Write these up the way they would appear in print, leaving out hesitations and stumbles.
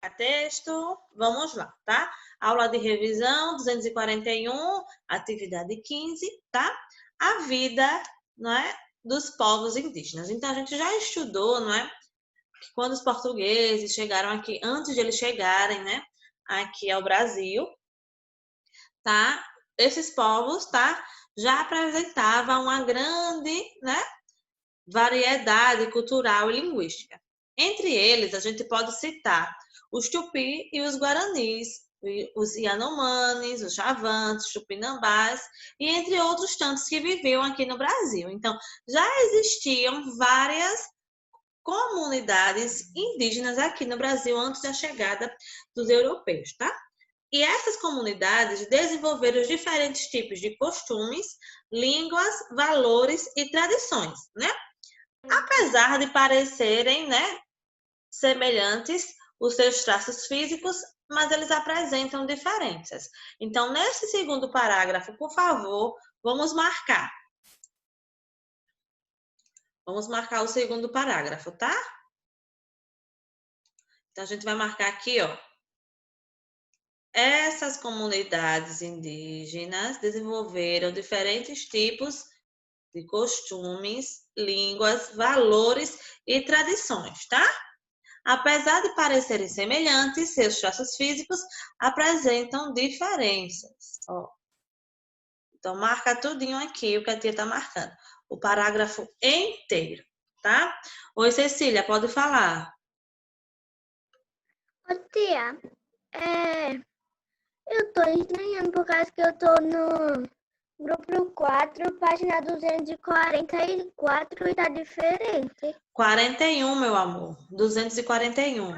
Marca-texto, vamos lá, tá? Aula de revisão 241, atividade 15, tá? A vida, não é, dos povos indígenas. Então, a gente já estudou, não é, que quando os portugueses chegaram aqui, antes de eles chegarem, né, aqui ao Brasil, tá? Esses povos, tá, já apresentavam uma grande, né, variedade cultural e linguística. Entre eles, a gente pode citar os Tupi e os Guaranis, os Yanomamis, os Chavantes, os Tupinambás, e entre outros tantos que viviam aqui no Brasil. Então, já existiam várias comunidades indígenas aqui no Brasil antes da chegada dos europeus, tá? E essas comunidades desenvolveram diferentes tipos de costumes, línguas, valores e tradições, né? Apesar de parecerem, né, semelhantes, os seus traços físicos, mas eles apresentam diferenças. Então, nesse segundo parágrafo, por favor, vamos marcar. Vamos marcar o segundo parágrafo, tá? Então, a gente vai marcar aqui, ó. Essas comunidades indígenas desenvolveram diferentes tipos de costumes, línguas, valores e tradições, tá? Apesar de parecerem semelhantes, seus traços físicos apresentam diferenças. Ó. Então, marca tudinho aqui o que a tia está marcando. O parágrafo inteiro, tá? Oi, Cecília, pode falar. Ô, tia, eu tô estranhando por causa que eu tô no grupo 4, página 244 e tá diferente. 41, meu amor. 241.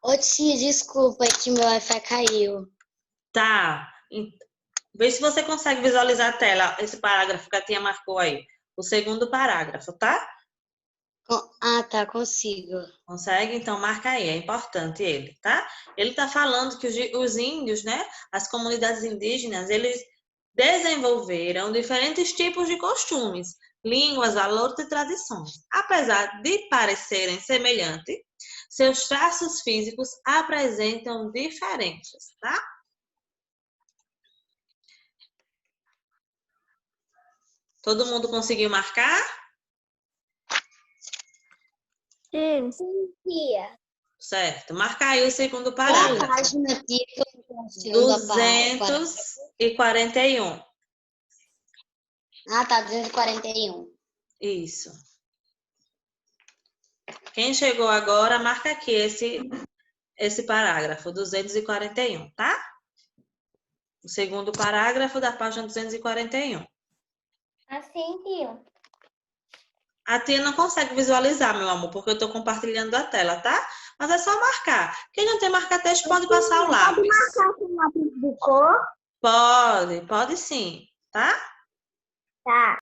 Ô, tia, desculpa, é que meu Wi-Fi caiu. Tá. Vê se você consegue visualizar a tela, esse parágrafo que a tia marcou aí. O segundo parágrafo, tá? Ah, tá, consigo. Consegue? Então, marca aí, é importante ele, tá? Ele está falando que os índios, né, as comunidades indígenas, eles desenvolveram diferentes tipos de costumes, línguas, valores e tradições. Apesar de parecerem semelhantes, seus traços físicos apresentam diferenças, tá? Todo mundo conseguiu marcar? Sim, Tia. Certo. Marca aí o segundo parágrafo. Qual a página, tia, que eu segunda 241. Ah, tá, 241. Isso. Quem chegou agora, marca aqui esse parágrafo, 241, tá? O segundo parágrafo da página 241. assim, tia. A tia não consegue visualizar, meu amor, porque eu estou compartilhando a tela, tá? Mas é só marcar. Quem não tem marca-texto pode passar o lápis. Pode marcar com lápis de cor? Pode sim, tá? Tá.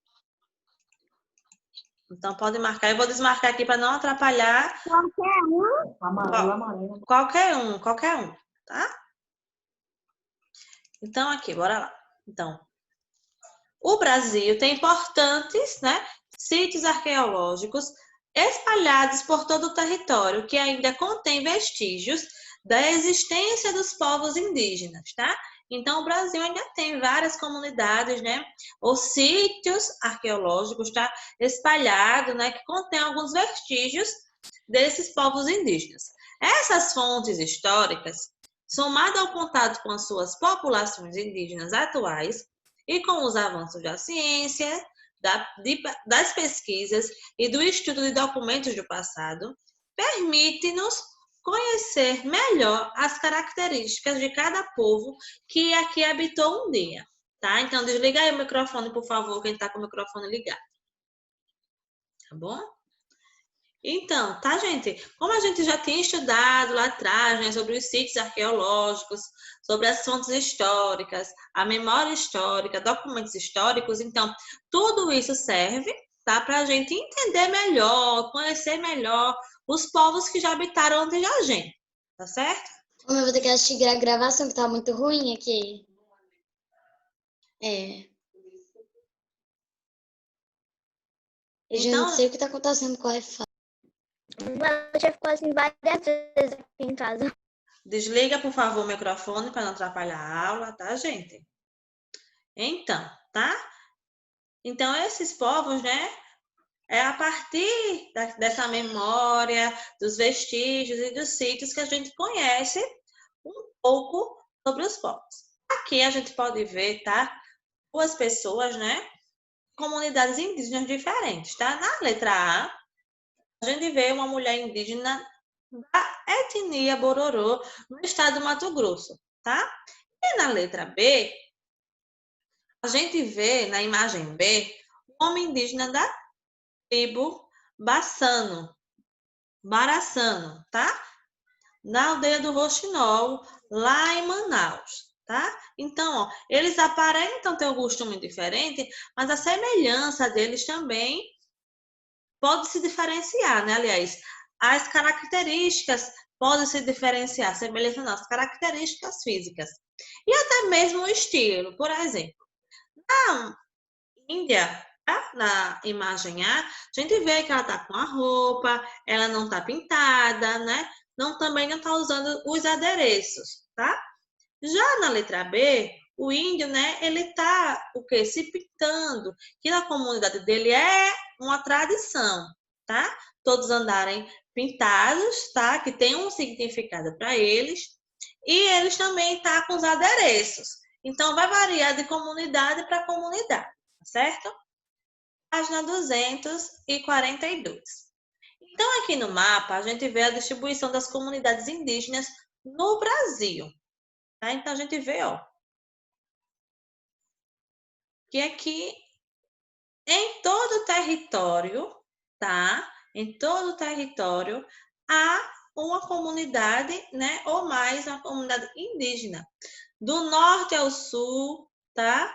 Então pode marcar. Eu vou desmarcar aqui para não atrapalhar. Qualquer um? Amarelo. Qualquer um, tá? Então aqui, bora lá. Então, o Brasil tem importantes, né, sítios arqueológicos espalhados por todo o território que ainda contém vestígios da existência dos povos indígenas, tá? Então, o Brasil ainda tem várias comunidades, né, ou sítios arqueológicos, tá, espalhados, né, que contém alguns vestígios desses povos indígenas. Essas fontes históricas, somadas ao contato com as suas populações indígenas atuais, e com os avanços da ciência, das pesquisas e do estudo de documentos do passado, permite-nos conhecer melhor as características de cada povo que aqui habitou um dia, tá? Então, desliga aí o microfone, por favor, quem está com o microfone ligado. Tá bom? Então, tá, gente? Como a gente já tinha estudado lá atrás, né, sobre os sítios arqueológicos, sobre as fontes históricas, a memória histórica, documentos históricos, então, tudo isso serve, tá, para a gente entender melhor, conhecer melhor os povos que já habitaram antes da gente, tá certo? Eu vou ter que assistir a gravação, que tá muito ruim aqui. Eu já não sei o que tá acontecendo com o Wi-Fi. Ela já ficou assim várias vezes aqui em casa. Desliga, por favor, o microfone para não atrapalhar a aula, tá, gente? Então, tá? Então, esses povos, né? É a partir dessa memória, dos vestígios e dos sítios que a gente conhece um pouco sobre os povos. Aqui a gente pode ver, tá? Duas pessoas, né? Comunidades indígenas diferentes, tá? Na letra a gente vê uma mulher indígena da etnia Bororô, no estado do Mato Grosso, tá? E na letra B, a gente vê, na imagem B, um homem indígena da tribo Baçano, Baraçano, tá? Na aldeia do Roxinol, lá em Manaus, tá? Então, ó, eles aparentam ter um costume diferente, mas a semelhança deles também pode se diferenciar, né? Aliás, as características podem se diferenciar, semelhança não, as características físicas. E até mesmo o estilo, por exemplo. Na Índia, tá? Na imagem A, a gente vê que ela tá com a roupa, ela não tá pintada, né? Também não tá usando os adereços, tá? Já na letra B, o índio, né, ele tá o quê? Se pintando, que na comunidade dele é uma tradição, tá? Todos andarem pintados, tá? Que tem um significado para eles. E eles também tá com os adereços. Então vai variar de comunidade para comunidade, tá certo? Página 242. Então aqui no mapa a gente vê a distribuição das comunidades indígenas no Brasil. Tá? Então, a gente vê, ó, que aqui em todo o território, tá? Em todo o território, há uma comunidade, né? Ou mais, uma comunidade indígena. Do norte ao sul, tá?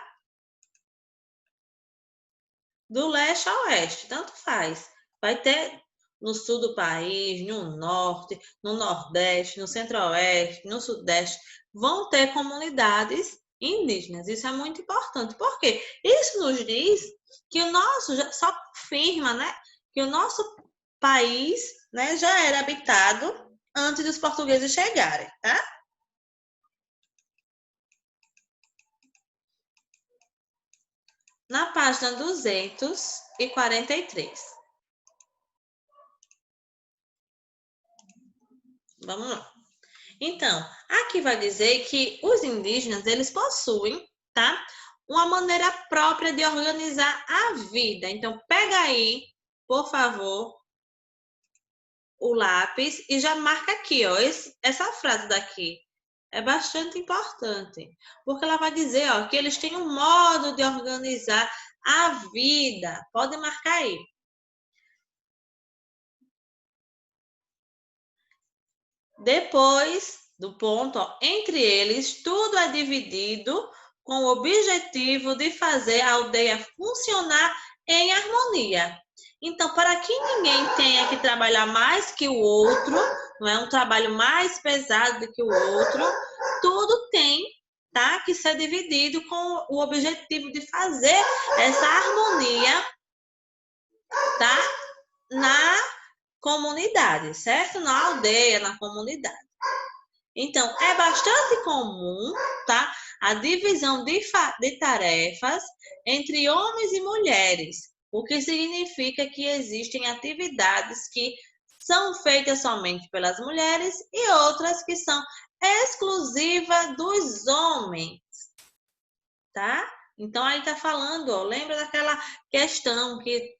Do leste ao oeste, tanto faz. Vai ter no sul do país, no norte, no nordeste, no centro-oeste, no sudeste, vão ter comunidades indígenas. Isso é muito importante, porque isso nos diz que o nosso, só confirma, né, que o nosso país, né, já era habitado antes dos portugueses chegarem, tá? Na página 243. Vamos lá. Então, aqui vai dizer que os indígenas, eles possuem, tá? Uma maneira própria de organizar a vida. Então, pega aí, por favor, o lápis e já marca aqui, ó, essa frase daqui. É bastante importante, porque ela vai dizer, ó, que eles têm um modo de organizar a vida. Pode marcar aí. Depois do ponto, ó, entre eles, tudo é dividido com o objetivo de fazer a aldeia funcionar em harmonia. Então, para que ninguém tenha que trabalhar mais que o outro, não é um trabalho mais pesado do que o outro, tudo tem, tá, que ser dividido com o objetivo de fazer essa harmonia, tá, na comunidade, certo? Na aldeia, na comunidade. Então, é bastante comum, tá? A divisão de tarefas entre homens e mulheres, o que significa que existem atividades que são feitas somente pelas mulheres e outras que são exclusivas dos homens, tá? Então, aí tá falando, ó, lembra daquela questão que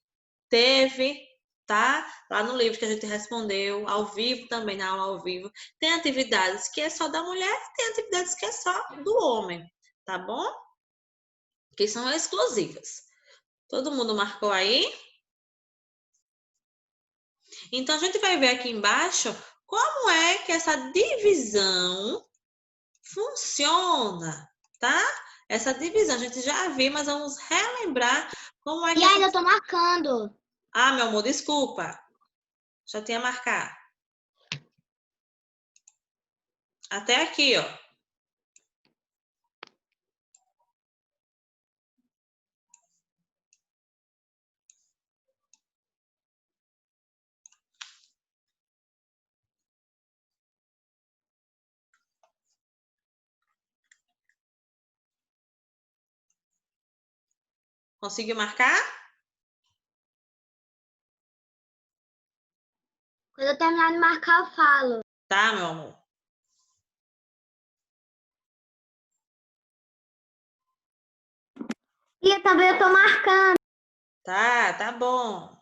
teve, tá? Lá no livro que a gente respondeu, ao vivo também, na aula ao vivo. Tem atividades que é só da mulher, tem atividades que é só do homem, tá bom? Que são exclusivas. Todo mundo marcou aí? Então, a gente vai ver aqui embaixo como é que essa divisão funciona, tá? Essa divisão a gente já viu, mas vamos relembrar como é que... E ainda tô marcando. Ah, meu amor, desculpa. Já tinha marcado. Até aqui, ó. Conseguiu marcar? Quando eu terminar de marcar, eu falo. Tá, meu amor. E também eu tô marcando. Tá bom.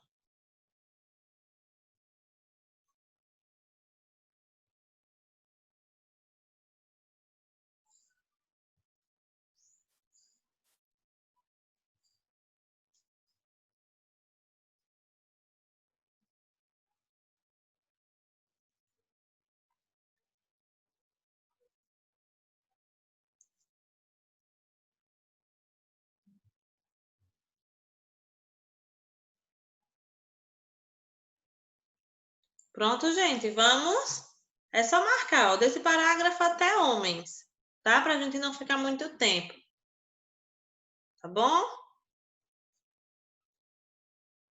Pronto, gente, vamos. É só marcar, ó, desse parágrafo até homens, tá? Pra gente não ficar muito tempo. Tá bom?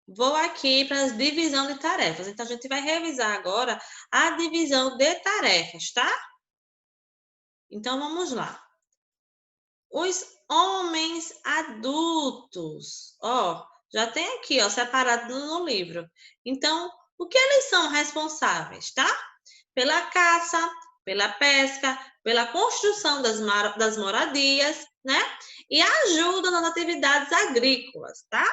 Vou aqui para a divisão de tarefas. Então, a gente vai revisar agora a divisão de tarefas, tá? Então, vamos lá. Os homens adultos, ó, já tem aqui, ó, separado no livro. Então, o que eles são responsáveis, tá? Pela caça, pela pesca, pela construção das moradias, né? E ajuda nas atividades agrícolas, tá?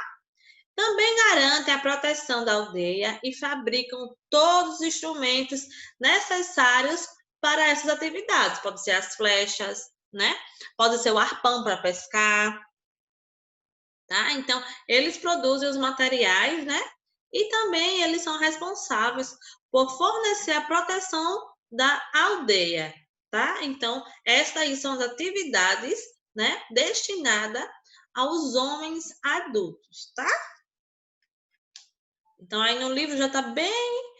Também garantem a proteção da aldeia e fabricam todos os instrumentos necessários para essas atividades. Pode ser as flechas, né? Pode ser o arpão para pescar, tá? Então, eles produzem os materiais, né? E também eles são responsáveis por fornecer a proteção da aldeia, tá? Então, essas aí são as atividades, né, destinadas aos homens adultos, tá? Então, aí no livro já está bem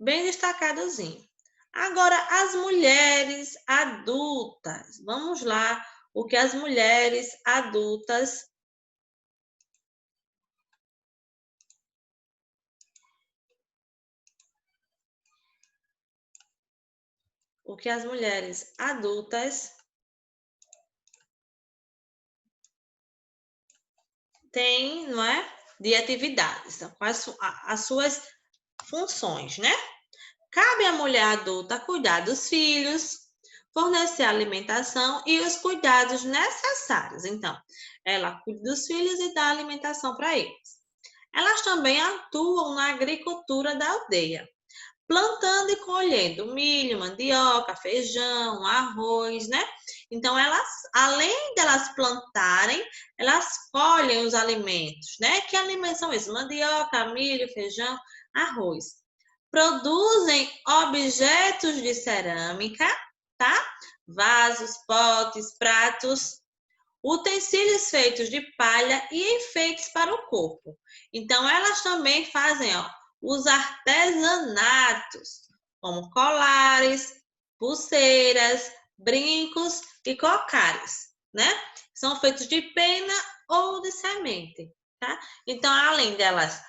destacadozinho. Agora, as mulheres adultas. Vamos lá, o que as mulheres adultas têm, não é? De atividades. Então, quais as suas funções, né? Cabe à mulher adulta cuidar dos filhos, fornecer a alimentação e os cuidados necessários. Então, ela cuida dos filhos e dá alimentação para eles. Elas também atuam na agricultura da aldeia, plantando e colhendo milho, mandioca, feijão, arroz, né? Então, elas, além delas plantarem, elas colhem os alimentos, né? Que alimentos são esses? Mandioca, milho, feijão, arroz. Produzem objetos de cerâmica, tá? Vasos, potes, pratos, utensílios feitos de palha e enfeites para o corpo. Então, elas também fazem, ó, os artesanatos, como colares, pulseiras, brincos e cocares, né? São feitos de pena ou de semente, tá? Então, além delas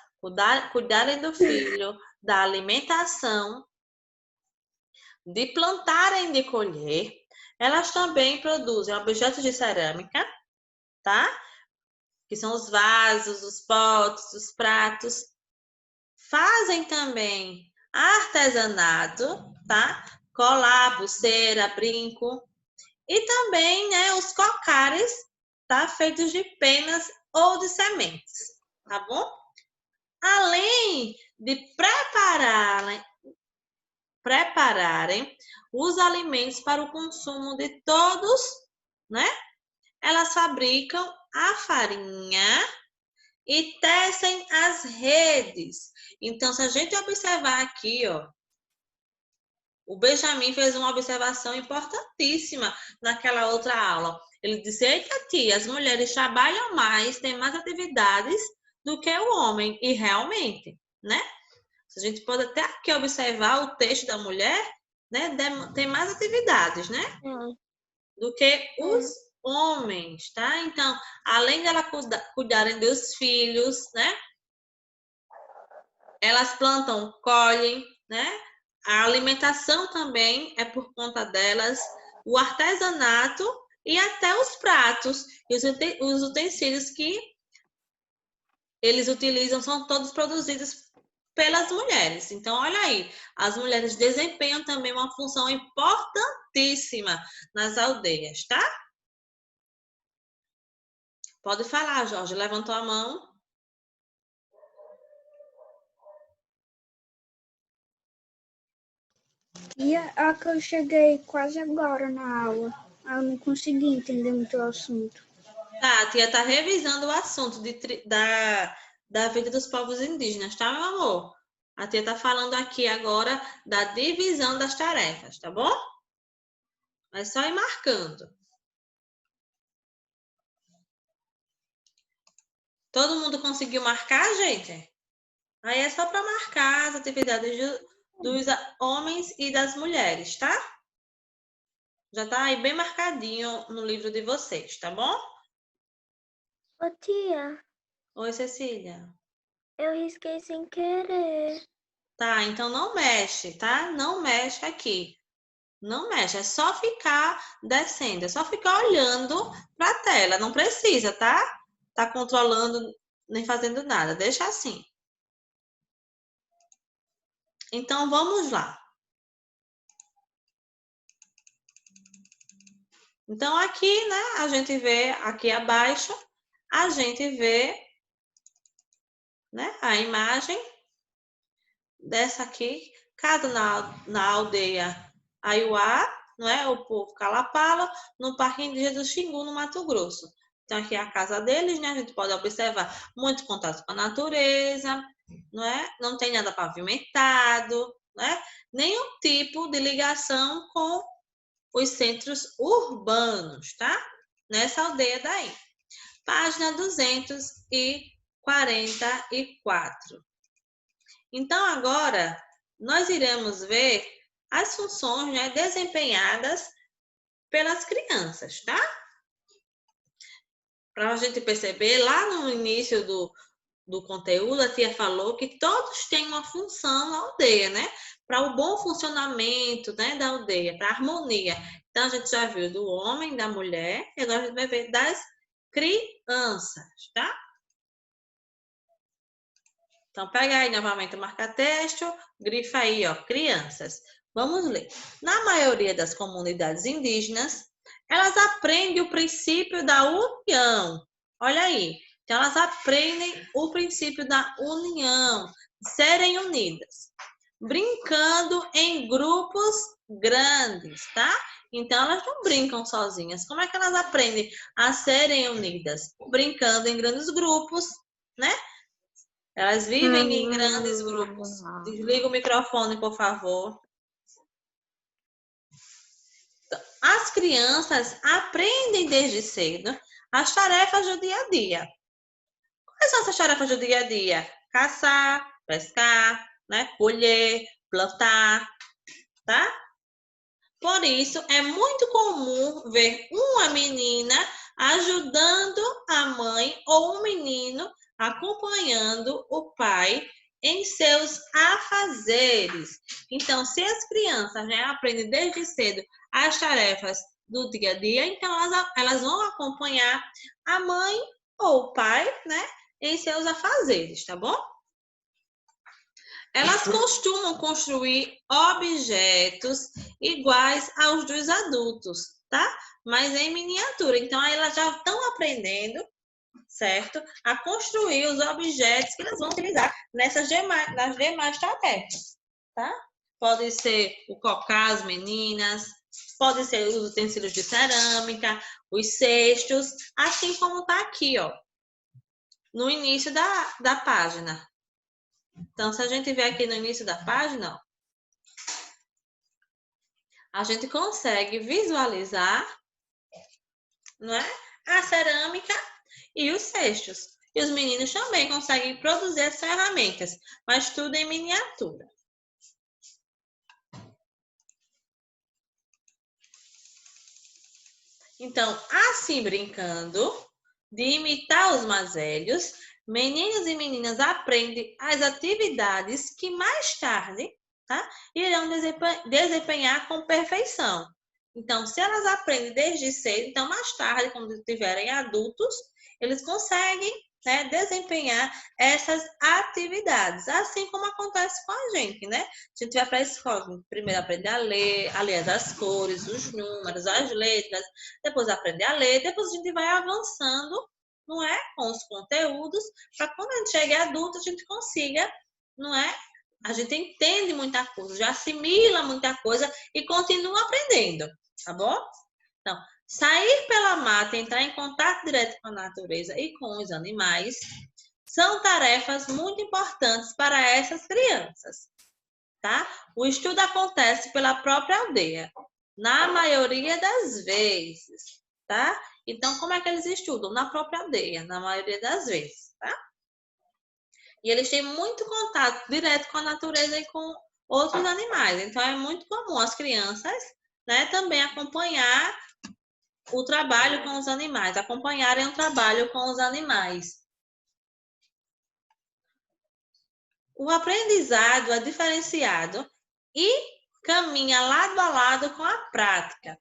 cuidarem do filho, da alimentação, de plantarem, de colher, elas também produzem objetos de cerâmica, tá? Que são os vasos, os potes, os pratos. Fazem também artesanato, tá? Colar, pulseira, brinco. E também, né, os cocares, tá? Feitos de penas ou de sementes, tá bom? Além de prepararem os alimentos para o consumo de todos, né? Elas fabricam a farinha e tecem as redes. Então, se a gente observar aqui, ó, o Benjamin fez uma observação importantíssima naquela outra aula. Ele disse: eita, tia, as mulheres trabalham mais, têm mais atividades do que o homem. E realmente, né? A gente pode até aqui observar o texto da mulher, né? Tem mais atividades, né? Do que os homens, tá? Então, além dela cuidarem dos filhos, né? Elas plantam, colhem, né? A alimentação também é por conta delas, o artesanato e até os pratos e os utensílios que eles utilizam, são todos produzidos pelas mulheres. Então, olha aí, as mulheres desempenham também uma função importantíssima nas aldeias, tá? Pode falar, Jorge, levantou a mão. E a que eu cheguei quase agora na aula. Eu não consegui entender muito o assunto. Tá, a tia tá revisando o assunto da vida dos povos indígenas, tá, meu amor? A tia tá falando aqui agora da divisão das tarefas, tá bom? É só ir marcando. Todo mundo conseguiu marcar, gente? Aí é só para marcar as atividades dos homens e das mulheres, tá? Já tá aí bem marcadinho no livro de vocês, tá bom? Ô tia, Oi, Cecília. eu risquei sem querer. Tá, então não mexe, tá? Não mexe aqui. Não mexe, é só ficar descendo, é só ficar olhando para a tela. Não precisa, tá? Tá controlando nem fazendo nada. Deixa assim. Então vamos lá. Então aqui, né, a gente vê aqui abaixo, a gente vê, né, a imagem dessa aqui, casa na aldeia Aiuá, não é? O povo Calapala, no Parque Indígena do Xingu, no Mato Grosso. Então aqui é a casa deles, né? A gente pode observar muito contato com a natureza, não é? Não tem nada pavimentado, né? Nenhum tipo de ligação com os centros urbanos, tá? Nessa aldeia daí. Página 244. Então, agora, nós iremos ver as funções, né, desempenhadas pelas crianças, tá? Para a gente perceber, lá no início do conteúdo, a tia falou que todos têm uma função na aldeia, né? Para o bom funcionamento, né, da aldeia, para a harmonia. Então, a gente já viu do homem, da mulher, e agora a gente vai ver das crianças, tá? Então, pega aí novamente o marca-texto, grifa aí, ó, crianças. Vamos ler. Na maioria das comunidades indígenas, elas aprendem o princípio da união. Olha aí. Então, elas aprendem o princípio da união, serem unidas, brincando em grupos grandes, tá? Então, elas não brincam sozinhas. Como é que elas aprendem a serem unidas? Brincando em grandes grupos, né? Elas vivem em grandes grupos. Desliga o microfone, por favor. As crianças aprendem desde cedo as tarefas do dia a dia. Quais são essas tarefas do dia a dia? Caçar, pescar, né? Colher, plantar, tá? Por isso, é muito comum ver uma menina ajudando a mãe ou um menino acompanhando o pai em seus afazeres. Então, se as crianças, né, aprendem desde cedo as tarefas do dia a dia, então elas vão acompanhar a mãe ou o pai, né, em seus afazeres, tá bom? Elas costumam construir objetos iguais aos dos adultos, tá? Mas em miniatura. Então, aí elas já estão aprendendo, certo? A construir os objetos que elas vão utilizar nas demais tarefas, tá? Pode ser o cocá, as meninas, pode ser os utensílios de cerâmica, os cestos, assim como tá aqui, ó, no início da página. Então, se a gente ver aqui no início da página, ó, a gente consegue visualizar, não é? A cerâmica e os cestos. E os meninos também conseguem produzir as ferramentas, mas tudo em miniatura. Então, assim brincando, de imitar os mais velhos, meninos e meninas aprendem as atividades que mais tarde, tá, irão desempenhar com perfeição. Então, se elas aprendem desde cedo, então mais tarde, quando tiverem adultos, eles conseguem né, desempenhar essas atividades, assim como acontece com a gente, né? A gente vai para a escola, primeiro aprende a ler as cores, os números, as letras, depois aprende a ler, depois a gente vai avançando, não é, com os conteúdos, para quando a gente chegue adulto, a gente consiga, não é? A gente entende muita coisa, já assimila muita coisa e continua aprendendo, tá bom? Então, sair pela mata, entrar em contato direto com a natureza e com os animais são tarefas muito importantes para essas crianças, tá? O estudo acontece pela própria aldeia, na maioria das vezes, tá? Então, como é que eles estudam? Na própria aldeia, na maioria das vezes, tá? E eles têm muito contato direto com a natureza e com outros animais. Então, é muito comum as crianças, né, também acompanhar o trabalho com os animais, acompanharem o trabalho com os animais. O aprendizado é diferenciado e caminha lado a lado com a prática.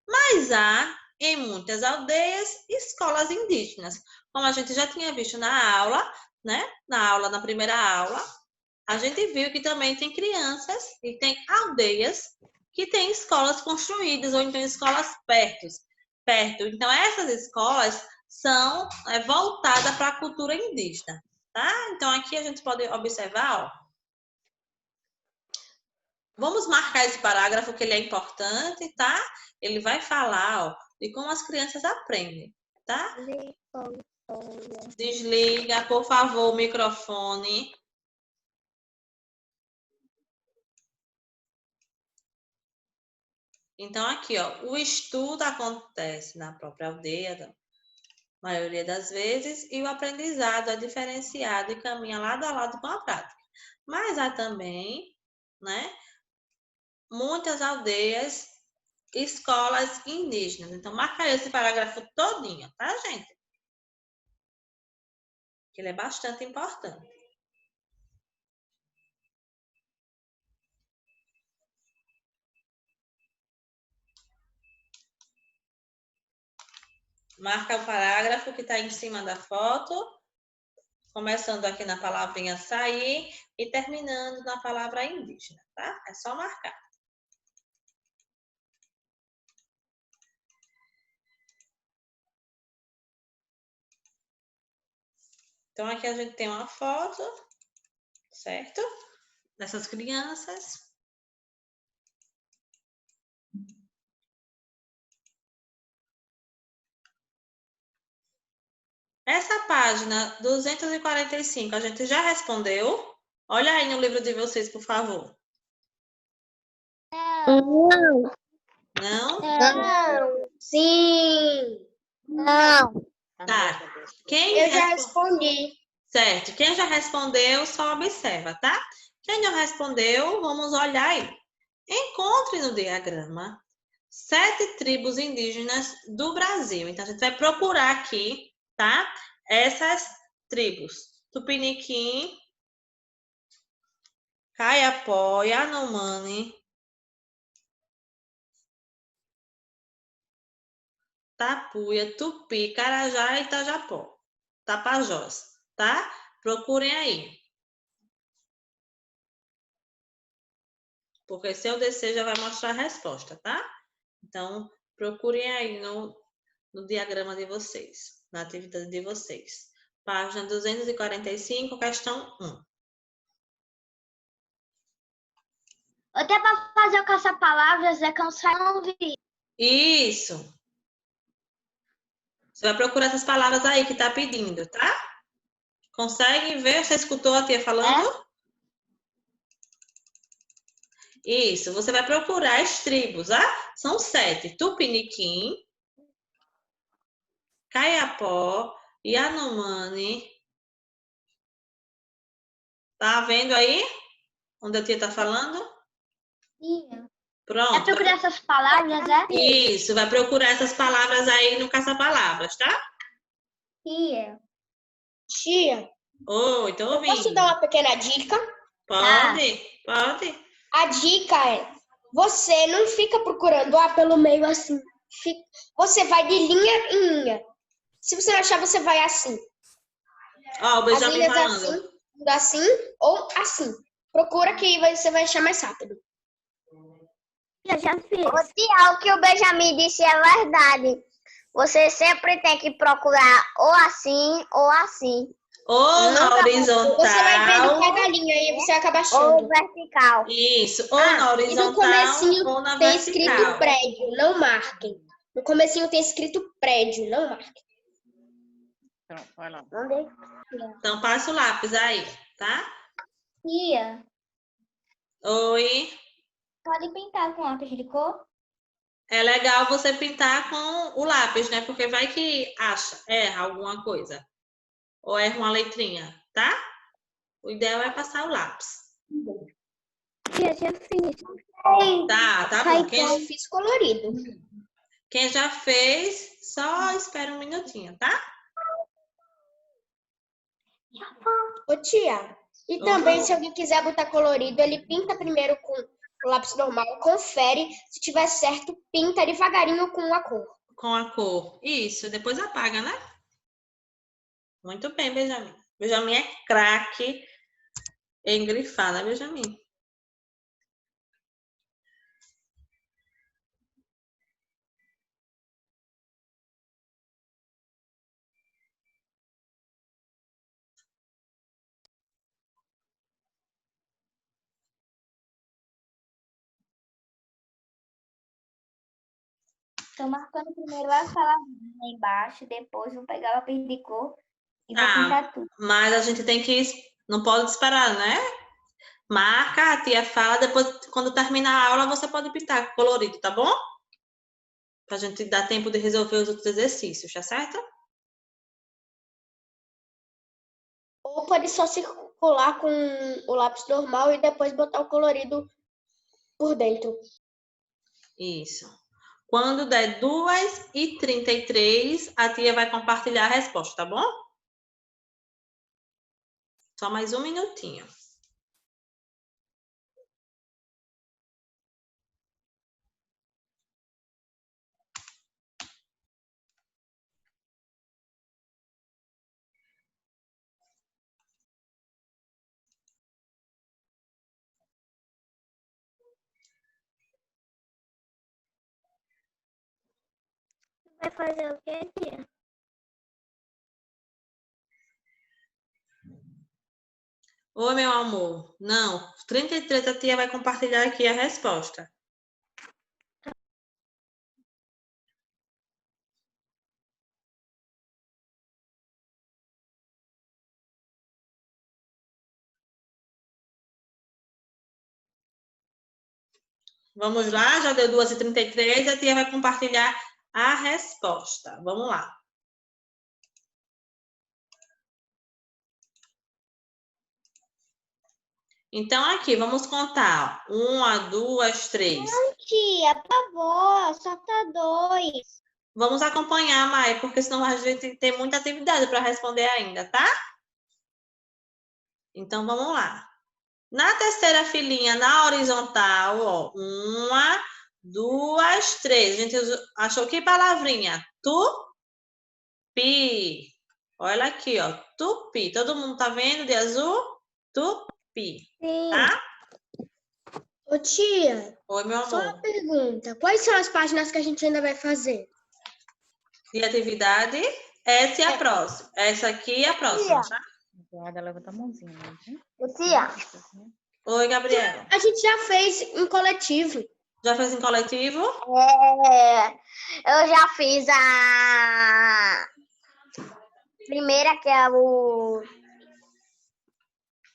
Mas há, em muitas aldeias, escolas indígenas. Como a gente já tinha visto na aula, né? Na primeira aula, a gente viu que também tem crianças e tem aldeias que têm escolas construídas ou então escolas perto. Então, essas escolas são voltadas para a cultura indígena, tá? Então, aqui a gente pode observar, ó. Vamos marcar esse parágrafo que ele é importante, tá? Ele vai falar, ó, de como as crianças aprendem, tá? Desliga, por favor, o microfone. Então, aqui, ó, o estudo acontece na própria aldeia, na maioria das vezes, e o aprendizado é diferenciado e caminha lado a lado com a prática. Mas há também, né, muitas aldeias, escolas indígenas. Então, marca esse parágrafo todinho, tá, gente? Que ele é bastante importante. Marca o parágrafo que está em cima da foto, começando aqui na palavrinha sair e terminando na palavra indígena, tá? É só marcar. Então, aqui a gente tem uma foto, certo? Dessas crianças. Essa página 245, a gente já respondeu? Olha aí no livro de vocês, por favor. Não. Não? Não. Sim. Não. Tá. Eu já respondi. Certo. Quem já respondeu, só observa, tá? Quem não respondeu, vamos olhar aí. Encontre no diagrama 7 tribos indígenas do Brasil. Então, a gente vai procurar aqui, tá? Essas tribos. Tupiniquim, Kayapó, Yanomami, Tapuia, Tupi, Carajá e Itajapó. Tapajós, tá? Procurem aí. Porque se eu descer, já vai mostrar a resposta, tá? Então, procurem aí no diagrama de vocês, na atividade de vocês. Página 245, questão 1. Até para fazer o caça-palavras é cansar ouvir. Isso. Você vai procurar essas palavras aí que tá pedindo, tá? Conseguem ver? Você escutou a tia falando? Isso. Você vai procurar as tribos, tá? São 7. Tupiniquim, Kayapó, Yanomami. Tá vendo aí? Onde a tia tá falando? Sim. Pronto. É procurar essas palavras, é? Isso, vai procurar essas palavras aí no caça-palavras, tá? Tia. Tia, Oi, tô ouvindo. posso dar uma pequena dica? Pode, pode. A dica é, você não fica procurando pelo meio assim. Você vai de linha em linha. Se você não achar, você vai assim. Ó, o As Benjamin linhas falando. assim ou assim. Procura que você vai achar mais rápido. Eu já fiz. Ô, tia, o que o Benjamin disse é verdade. Você sempre tem que procurar ou assim ou assim. Ou na Nunca Você vai vendo horizontal. cada linha e você acaba ou achando. vertical. Isso, ou na E no horizontal comecinho ou na tem escrito vertical. prédio, não marquem. No comecinho tem escrito prédio, não marquem. Pronto, vai lá. Onde? Então, passa o lápis aí, tá? Tia, Oi. pode pintar com lápis de cor? É legal você pintar com o lápis, né? Porque vai que erra alguma coisa. Ou erra uma letrinha, tá? O ideal é passar o lápis. Tia, já fiz. Tá bom. Eu fiz colorido. Quem já fez, só espera um minutinho, tá? Ô, tia, e também se alguém quiser botar colorido, ele pinta primeiro com o lápis normal, confere. Se tiver certo, pinta devagarinho com a cor. Com a cor. Isso, depois apaga, né? Muito bem, Benjamin. Benjamin é craque em grifar, né, Benjamin? Estou marcando primeiro a palavrinha embaixo, depois vou pegar o lápis de cor e vou Ah, pintar tudo. mas a gente tem que... Não pode esperar, né? Marca, a tia fala, depois, quando terminar a aula, você pode pintar colorido, tá bom? Pra gente dar tempo de resolver os outros exercícios, tá certo? Ou pode só circular com o lápis normal e depois botar o colorido por dentro. Isso. Quando der 2h33, a tia vai compartilhar a resposta, tá bom? Só mais um minutinho. Vai fazer o quê, tia? Oi, meu amor. Não, 33 a tia vai compartilhar aqui a resposta. Vamos lá, já deu 2h33, a tia vai compartilhar a resposta. Vamos lá. Então, aqui, vamos contar. 1, 2, 3. Tia, por favor, só tá 2. Vamos acompanhar, Mai, porque senão a gente tem muita atividade para responder ainda, tá? Então, vamos lá. Na terceira filinha, na horizontal, ó. 1, 2, 3. A gente achou que palavrinha? Tupi. Olha aqui, ó. Tupi. Todo mundo tá vendo de azul? Tupi. Sim. Tá? Ô, tia, Oi, meu só uma amor. pergunta. Quais são as páginas que a gente ainda vai fazer? De atividade, essa é a próxima. Essa aqui é a próxima, tá? Guarda, levanta a mãozinha, né? Tia, Oi, Gabriela. A gente já fez em coletivo. Já fez em coletivo? eu já fiz a primeira, que é o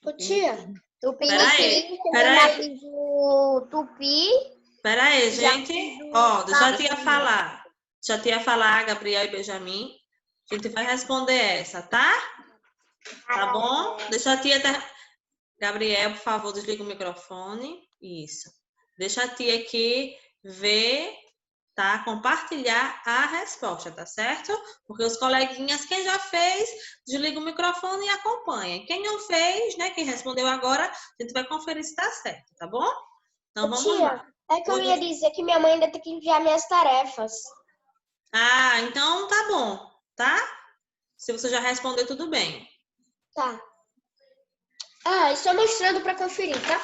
Ô, tia, Tupi. Peraí, Eu peraí. já fiz o Tupi. Pera aí, Já gente. fiz o Ó, deixa a tia Gabriel. falar. Deixa a tia falar, Gabriel e Benjamin. A gente vai responder essa, tá? Tá bom? Deixa a tia... Gabriel, por favor, desliga o microfone. Isso. Deixa a tia aqui ver, tá? Compartilhar a resposta, tá certo? Porque os coleguinhas, quem já fez, desliga o microfone e acompanha. Quem não fez, né? Quem respondeu agora, a gente vai conferir se tá certo, tá bom? Então, Ô, vamos lá. tia, é que eu ia dizer que minha mãe ainda tem que enviar minhas tarefas. Ah, então tá bom, tá? Se você já respondeu, tudo bem. Tá. Só mostrando para conferir, tá?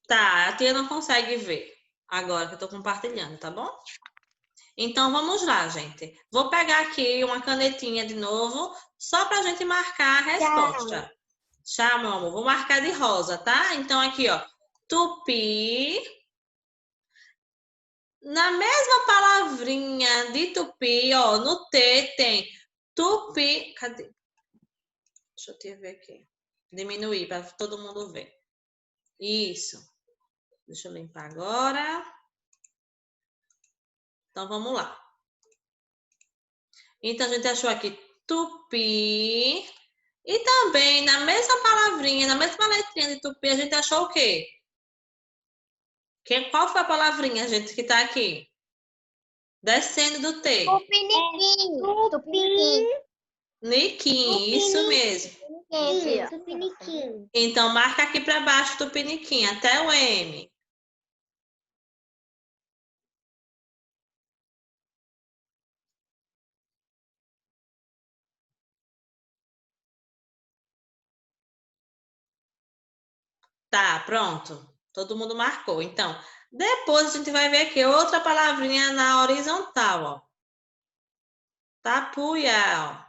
Tá, a tia não consegue ver agora que eu tô compartilhando, tá bom? Então, vamos lá, gente. Vou pegar aqui uma canetinha de novo, só pra gente marcar a resposta. Tchau, meu amor. Vou marcar de rosa, tá? Então, aqui, ó. Tupi. Na mesma palavrinha de tupi, ó, no T tem tupi. Cadê? Deixa eu te ver aqui. Diminuir para todo mundo ver. Isso. Deixa eu limpar agora. Então, vamos lá. Então, a gente achou aqui tupi. E também, na mesma palavrinha, na mesma letrinha de tupi, a gente achou o quê? Qual foi a palavrinha, gente, que tá aqui? Descendo do T. Tupiniquim. Niquim, isso mesmo. Tupiniquim. Então, marca aqui para baixo tupiniquim, até o M. Tá, pronto. Todo mundo marcou. Então, depois a gente vai ver aqui outra palavrinha na horizontal, ó. Tapuia, ó.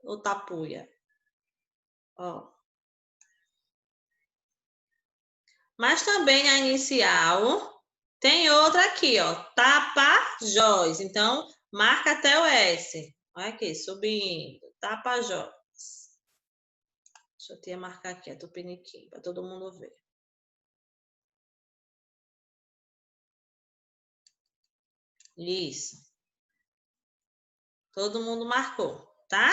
Ou tapuia. Ó. Mas também a inicial tem outra aqui, ó. Tapajós. Então, marca até o S. Olha aqui, subindo. Tapajós. Deixa eu te marcar aqui a tupiniquim, para todo mundo ver. Isso. Todo mundo marcou, tá?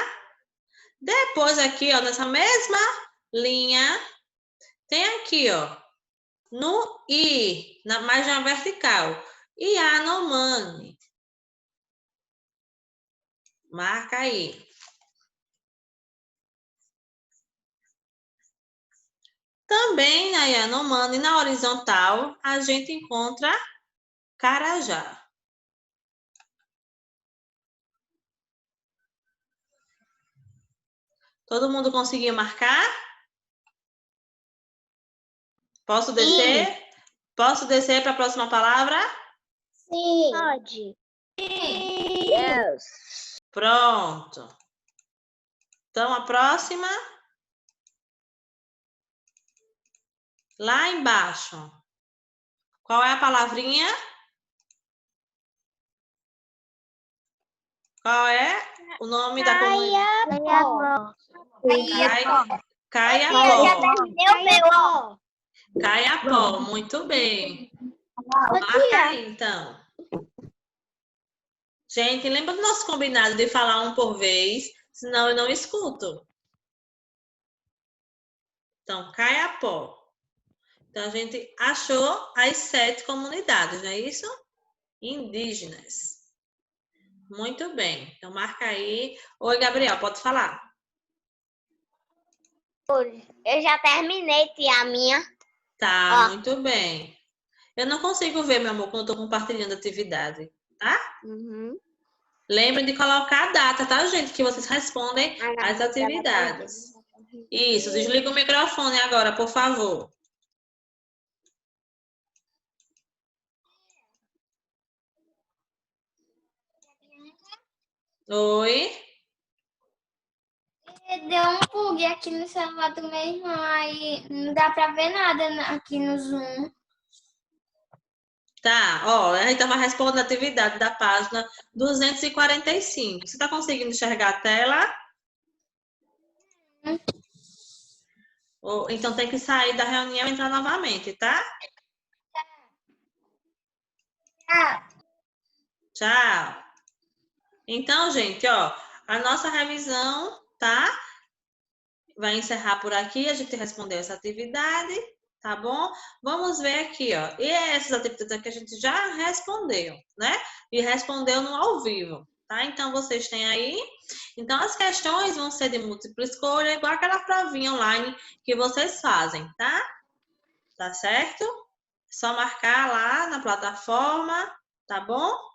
Depois aqui, ó, nessa mesma linha, tem aqui, ó, no I, na margem vertical, Yanomami. Marca aí. Também na Yanomami, na horizontal, a gente encontra Carajá. Todo mundo conseguiu marcar? Posso descer? Sim. Posso descer para a próxima palavra? Sim. Pode. Yes. Pronto. Então, a próxima. Lá embaixo. Qual é a palavrinha? Qual é o nome da comunidade? Caiapó. Caiapó, muito bem. Marca aí, então. Gente, lembra do nosso combinado de falar um por vez, senão eu não escuto. Então, Caiapó. Então, a gente achou as 7 comunidades, não é isso? Indígenas. Muito bem. Então, marca aí. Oi, Gabriel, pode falar. Eu já terminei, tia, a minha. Tá, muito bem. Eu não consigo ver, meu amor, quando eu tô compartilhando a atividade, tá? Lembrem de colocar a data, tá, gente? Que vocês respondem as atividades. Isso, desliga o microfone agora, por favor. Oi? Deu um bug aqui no celular do meu irmão, aí não dá pra ver nada aqui no Zoom. Tá, ó, a gente tava respondendo a atividade da página 245. Você tá conseguindo enxergar a tela? Então tem que sair da reunião e entrar novamente, tá? Tchau. Então, gente, ó, a nossa revisão, tá? Vai encerrar por aqui, a gente respondeu essa atividade, tá bom? Vamos ver aqui, ó. E essas atividades que a gente já respondeu, né? E respondeu no ao vivo, tá? Então, vocês têm aí. Então, as questões vão ser de múltipla escolha, igual aquela provinha online que vocês fazem, tá? Tá certo? É só marcar lá na plataforma, tá bom?